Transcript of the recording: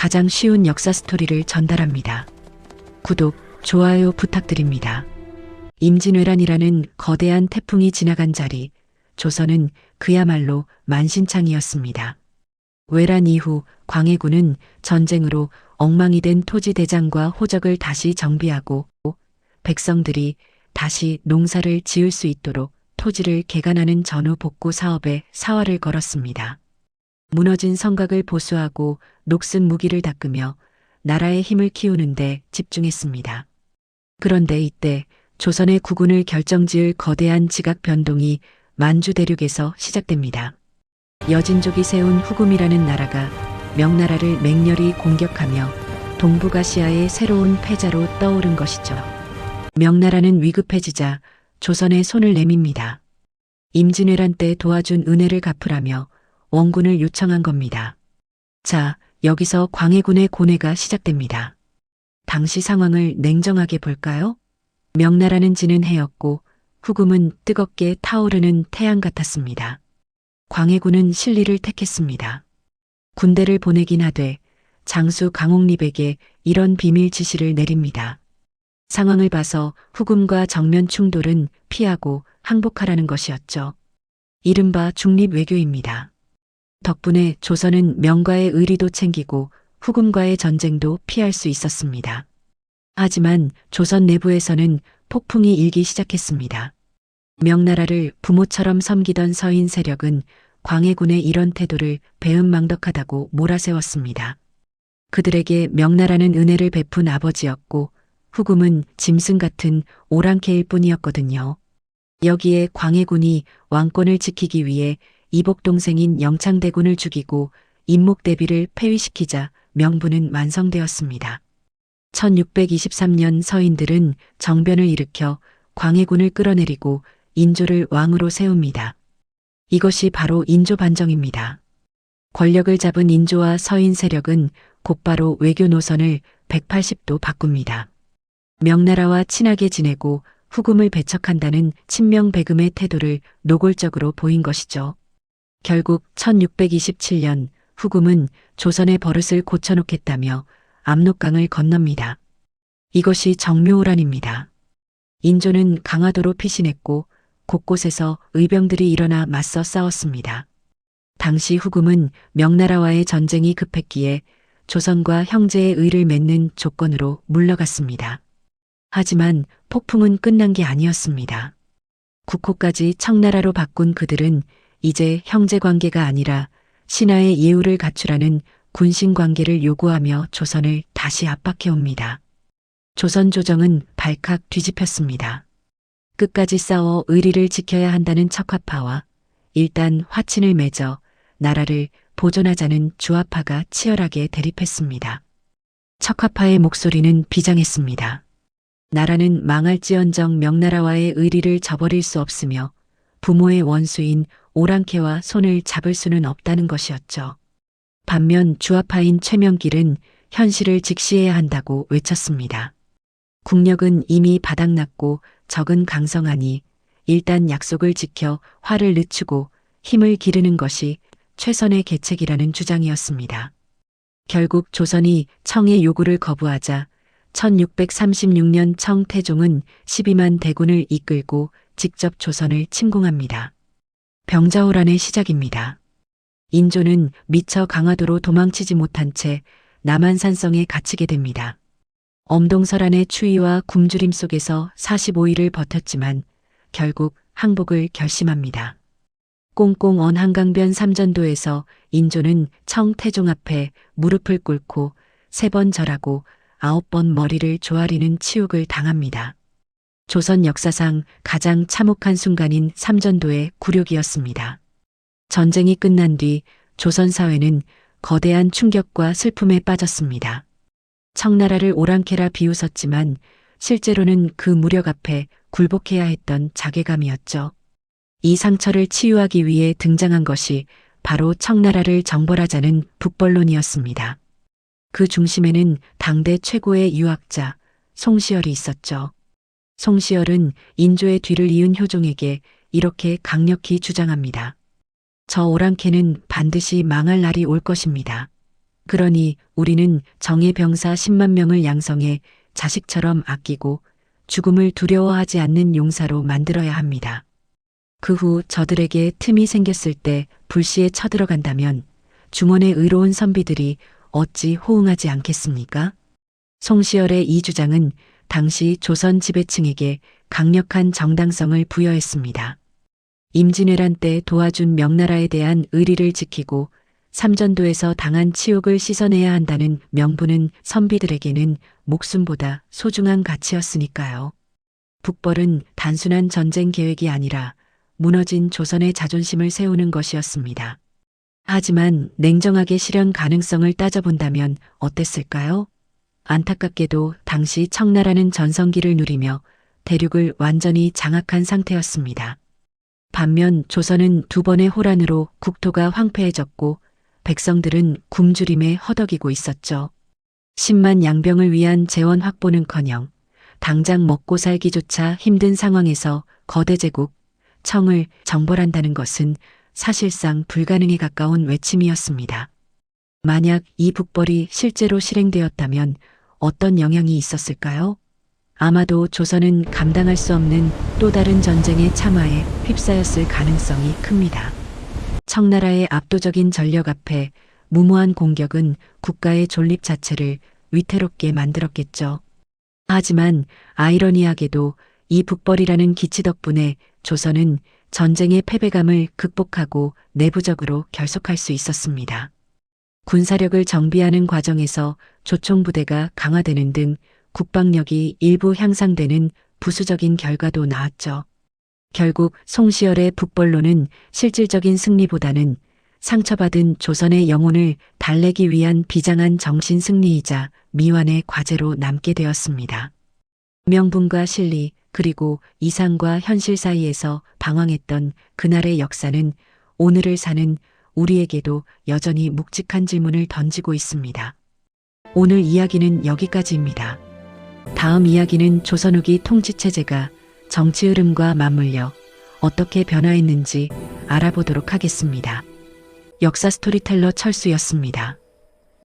가장 쉬운 역사 스토리를 전달합니다. 구독, 좋아요 부탁드립니다. 임진왜란이라는 거대한 태풍이 지나간 자리, 조선은 그야말로 만신창이었습니다. 외란 이후 광해군은 전쟁으로 엉망이 된 토지 대장과 호적을 다시 정비하고 백성들이 다시 농사를 지을 수 있도록 토지를 개간하는 전후 복구 사업에 사활을 걸었습니다. 무너진 성곽을 보수하고 녹슨 무기를 닦으며 나라의 힘을 키우는 데 집중했습니다. 그런데 이때 조선의 국운을 결정지을 거대한 지각 변동이 만주 대륙에서 시작됩니다. 여진족이 세운 후금이라는 나라가 명나라를 맹렬히 공격하며 동북아시아의 새로운 패자로 떠오른 것이죠. 명나라는 위급해지자 조선에 손을 내밉니다. 임진왜란 때 도와준 은혜를 갚으라며 원군을 요청한 겁니다. 자, 여기서 광해군의 고뇌가 시작됩니다. 당시 상황을 냉정하게 볼까요? 명나라는 지는 해였고 후금은 뜨겁게 타오르는 태양 같았습니다. 광해군은 실리를 택했습니다. 군대를 보내긴 하되 장수 강옥립에게 이런 비밀 지시를 내립니다. 상황을 봐서 후금과 정면 충돌은 피하고 항복하라는 것이었죠. 이른바 중립 외교입니다. 덕분에 조선은 명과의 의리도 챙기고 후금과의 전쟁도 피할 수 있었습니다. 하지만 조선 내부에서는 폭풍이 일기 시작했습니다. 명나라를 부모처럼 섬기던 서인 세력은 광해군의 이런 태도를 배은망덕하다고 몰아세웠습니다. 그들에게 명나라는 은혜를 베푼 아버지였고 후금은 짐승 같은 오랑캐일 뿐이었거든요. 여기에 광해군이 왕권을 지키기 위해 이복 동생인 영창대군을 죽이고 임목대비를 폐위시키자 명분은 완성되었습니다. 1623년 서인들은 정변을 일으켜 광해군을 끌어내리고 인조를 왕으로 세웁니다. 이것이 바로 인조 반정입니다. 권력을 잡은 인조와 서인 세력은 곧바로 외교 노선을 180도 바꿉니다. 명나라와 친하게 지내고 후금을 배척한다는 친명배금의 태도를 노골적으로 보인 것이죠. 결국 1627년 후금은 조선의 버릇을 고쳐놓겠다며 압록강을 건넙니다. 이것이 정묘호란입니다. 인조는 강화도로 피신했고 곳곳에서 의병들이 일어나 맞서 싸웠습니다. 당시 후금은 명나라와의 전쟁이 급했기에 조선과 형제의 의를 맺는 조건으로 물러갔습니다. 하지만 폭풍은 끝난 게 아니었습니다. 국호까지 청나라로 바꾼 그들은 이제 형제 관계가 아니라 신하의 예우를 갖추라는 군신 관계를 요구하며 조선을 다시 압박해옵니다. 조선 조정은 발칵 뒤집혔습니다. 끝까지 싸워 의리를 지켜야 한다는 척화파와 일단 화친을 맺어 나라를 보존하자는 주화파가 치열하게 대립했습니다. 척화파의 목소리는 비장했습니다. 나라는 망할지언정 명나라와의 의리를 저버릴 수 없으며 부모의 원수인 오랑캐와 손을 잡을 수는 없다는 것이었죠. 반면 주화파인 최명길은 현실을 직시해야 한다고 외쳤습니다. 국력은 이미 바닥났고 적은 강성하니 일단 약속을 지켜 화를 늦추고 힘을 기르는 것이 최선의 계책이라는 주장이었습니다. 결국 조선이 청의 요구를 거부하자 1636년 청태종은 12만 대군을 이끌고 직접 조선을 침공합니다. 병자호란의 시작입니다. 인조는 미처 강화도로 도망치지 못한 채 남한산성에 갇히게 됩니다. 엄동설안의 추위와 굶주림 속에서 45일을 버텼지만 결국 항복을 결심합니다. 꽁꽁 언 한강변 삼전도에서 인조는 청태종 앞에 무릎을 꿇고 3번 절하고 9번 머리를 조아리는 치욕을 당합니다. 조선 역사상 가장 참혹한 순간인 삼전도의 굴욕이었습니다. 전쟁이 끝난 뒤 조선 사회는 거대한 충격과 슬픔에 빠졌습니다. 청나라를 오랑캐라 비웃었지만 실제로는 그 무력 앞에 굴복해야 했던 자괴감이었죠. 이 상처를 치유하기 위해 등장한 것이 바로 청나라를 정벌하자는 북벌론이었습니다. 그 중심에는 당대 최고의 유학자 송시열이 있었죠. 송시열은 인조의 뒤를 이은 효종에게 이렇게 강력히 주장합니다. 저 오랑캐는 반드시 망할 날이 올 것입니다. 그러니 우리는 정예 병사 10만 명을 양성해 자식처럼 아끼고 죽음을 두려워하지 않는 용사로 만들어야 합니다. 그 후 저들에게 틈이 생겼을 때 불시에 쳐들어간다면 중원의 의로운 선비들이 어찌 호응하지 않겠습니까? 송시열의 이 주장은 당시 조선 지배층에게 강력한 정당성을 부여했습니다. 임진왜란 때 도와준 명나라에 대한 의리를 지키고 삼전도에서 당한 치욕을 씻어내야 한다는 명분은 선비들에게는 목숨보다 소중한 가치였으니까요. 북벌은 단순한 전쟁 계획이 아니라 무너진 조선의 자존심을 세우는 것이었습니다. 하지만 냉정하게 실현 가능성을 따져본다면 어땠을까요? 안타깝게도 당시 청나라는 전성기를 누리며 대륙을 완전히 장악한 상태였습니다. 반면 조선은 두 번의 호란으로 국토가 황폐해졌고 백성들은 굶주림에 허덕이고 있었죠. 10만 양병을 위한 재원 확보는커녕 당장 먹고 살기조차 힘든 상황에서 거대 제국, 청을 정벌한다는 것은 사실상 불가능에 가까운 외침이었습니다. 만약 이 북벌이 실제로 실행되었다면 어떤 영향이 있었을까요? 아마도 조선은 감당할 수 없는 또 다른 전쟁의 참화에 휩싸였을 가능성이 큽니다. 청나라의 압도적인 전력 앞에 무모한 공격은 국가의 존립 자체를 위태롭게 만들었겠죠. 하지만 아이러니하게도 이 북벌이라는 기치 덕분에 조선은 전쟁의 패배감을 극복하고 내부적으로 결속할 수 있었습니다. 군사력을 정비하는 과정에서 조총부대가 강화되는 등 국방력이 일부 향상되는 부수적인 결과도 나왔죠. 결국 송시열의 북벌로는 실질적인 승리보다는 상처받은 조선의 영혼을 달래기 위한 비장한 정신 승리이자 미완의 과제로 남게 되었습니다. 명분과 실리 그리고 이상과 현실 사이에서 방황했던 그날의 역사는 오늘을 사는 우리에게도 여전히 묵직한 질문을 던지고 있습니다. 오늘 이야기는 여기까지입니다. 다음 이야기는 조선 후기 통치체제가 정치 흐름과 맞물려 어떻게 변화했는지 알아보도록 하겠습니다. 역사 스토리텔러 철수였습니다.